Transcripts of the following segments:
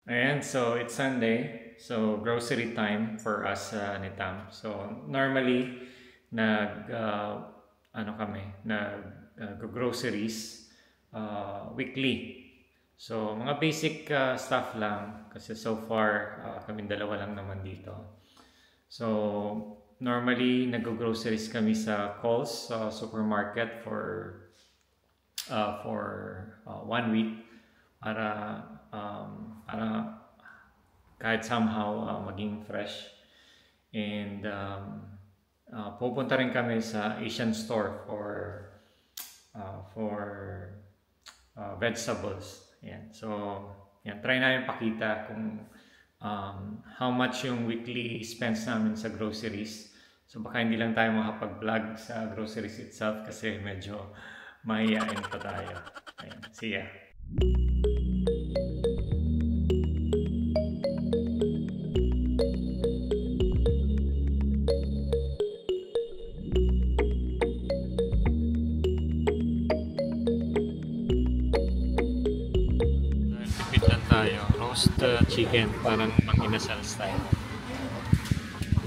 Ayan, so it's Sunday. So grocery time for us ni Tam. So normally ano kami, groceries weekly. So mga basic stuff lang kasi so far kaming dalawa lang naman dito. So normally nag-groceries kami sa Coles supermarket for 1 week para kahit somehow maging fresh. And pupunta rin kami sa Asian store for vegetables. Yan. So, yan, try namin pakita kung how much yung weekly expense namin sa groceries. So, baka hindi lang tayo makapag-vlog sa groceries itself kasi medyo mahihain pa tayo. Ayan. See ya! Roast chicken, parang pang-inasal style.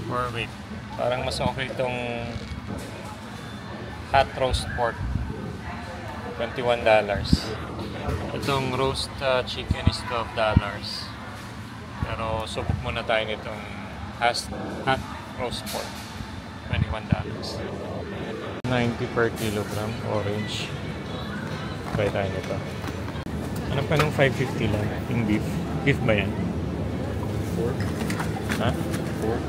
Or wait, parang mas okay itong hot roast pork, $21. Itong roast chicken is $12. Pero subok muna tayo nitong hot roast pork, $21. 90 per kilogram, orange. Try tayo nito. Hanap ka ng 550 lang, yung beef. Beef ba yan? Pork. Ha? Pork.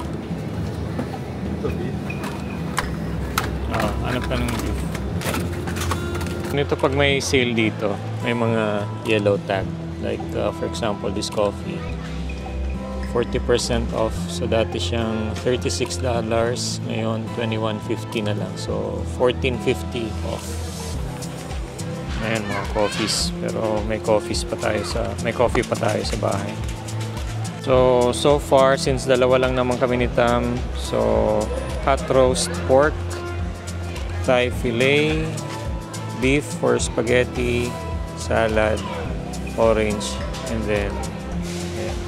Ito beef. Hanap ka ng beef. Nito pag may sale dito, may mga yellow tag. Like for example, this coffee. 40% off. So dati siyang $36. Ngayon, $21.50 na lang. So, $14.50 off. Ayan mga coffees, pero may coffee pa tayo sa bahay. So far since dalawa lang naman kami ni Tam, so hot roast pork, Thai fillet, beef for spaghetti, salad, orange, and then ayan.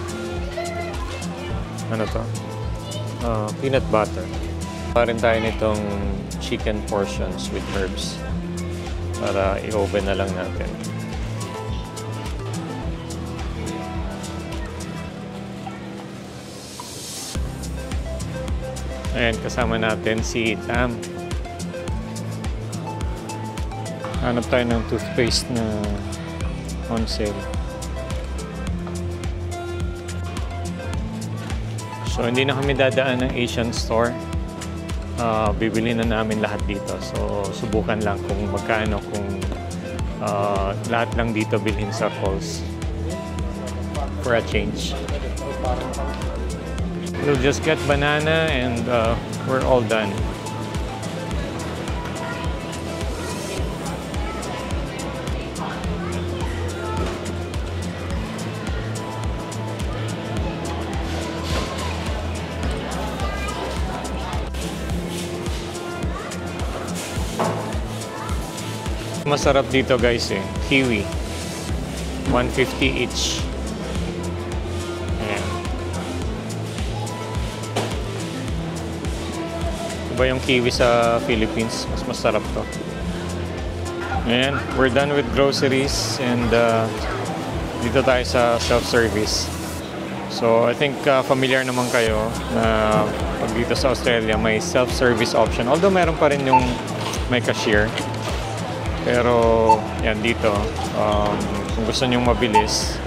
Ano to? Peanut butter. Parin tayo nitong chicken portions with herbs para i-oven na lang natin. Ayan, kasama natin si Tam. Hanap tayo ng toothpaste na on sale. So, hindi na kami dadaan ng Asian store. Bibili na namin lahat dito. So, subukan lang kung magkano kung lahat lang dito bilhin sa Coles for a change. We'll just get banana and we're all done. Masarap dito guys kiwi, 150 each. Ayan. Iba yung kiwi sa Philippines, mas masarap to. Ayan, we're done with groceries and dito tayo sa self-service. So I think familiar naman kayo na pag dito sa Australia may self-service option, although meron pa rin yung may cashier. Pero yan dito, kung gusto nyong mabilis,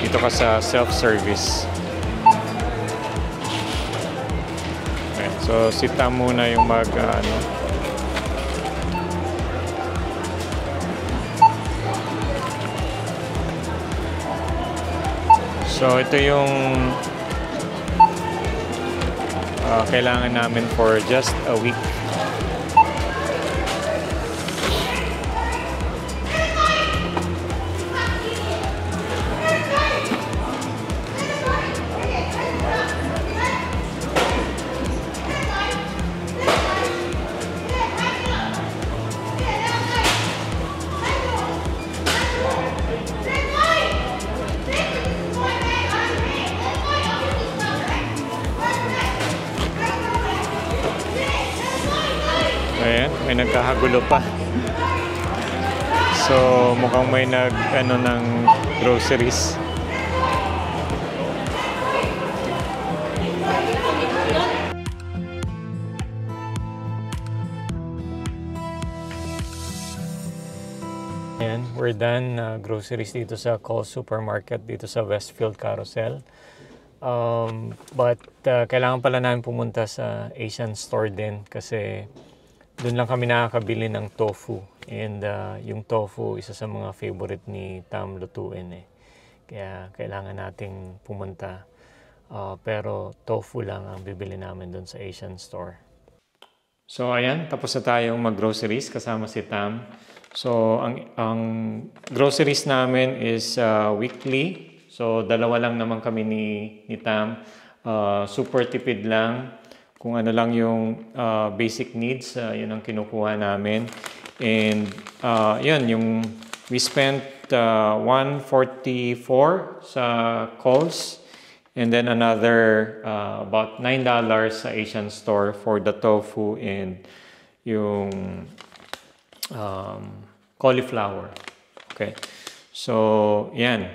dito ka sa self-service. Okay, so si Tam muna yung So ito yung kailangan namin for just a week. Ayan, may nagkahagulo pa. So, mukhang may ng groceries. Ayan, we're done. Groceries dito sa Coles Supermarket, dito sa Westfield Carousel. But kailangan pala namin pumunta sa Asian store din kasi doon lang kami nakakabili ng tofu. And yung tofu, isa sa mga favorite ni Tam lutuin eh. Kaya kailangan nating pumunta. Pero tofu lang ang bibili namin doon sa Asian store. So ayan, tapos na tayong mag-groceries kasama si Tam. So ang groceries namin is weekly. So dalawa lang naman kami ni Tam. Super tipid lang. Kung ano lang yung basic needs, yun ang kinukuha namin. And yun, we spent $144 sa Coles. And then another about $9 sa Asian store for the tofu and yung cauliflower. Okay. So, yan.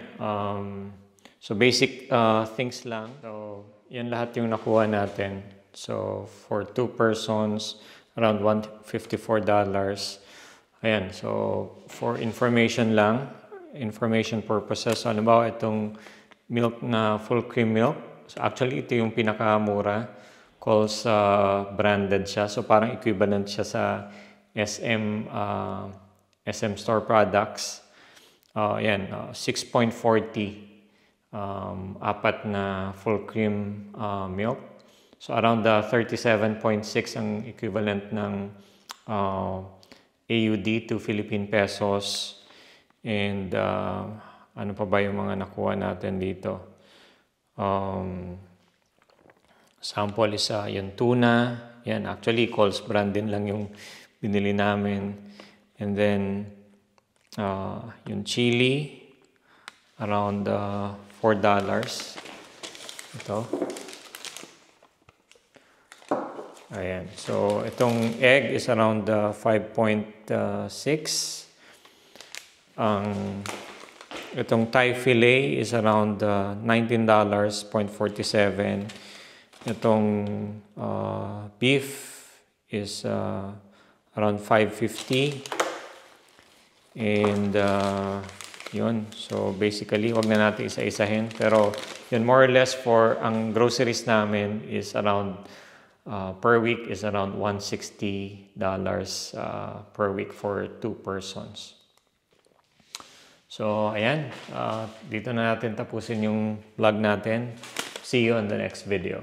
So, basic things lang. So, yan lahat yung nakuha natin. So, for 2 persons, around $154. Ayan. So, for information lang, information purposes. So, halimbawa, itong milk na full cream milk. So, actually, ito yung pinakamura. Coles branded siya. So, parang equivalent siya sa SM store products. Yan, 6.40. Apat na full cream milk. So, around 37.6 ang equivalent ng AUD to Philippine pesos. And ano pa ba yung mga nakuha natin dito? Sample is yung tuna. Yan, actually, Coles brand din lang yung binili namin. And then, yung chili, around $4. Ito. Ayan. So, itong egg is around 5.6. Itong Thai fillet is around $19.47. Itong beef is around $5.50. And yun. So basically, wag na natin isa-isahin. Pero yun, more or less for ang groceries namin is around per week is around $160 per week for 2 persons. So, ayan. Dito na natin tapusin yung vlog natin. See you on the next video.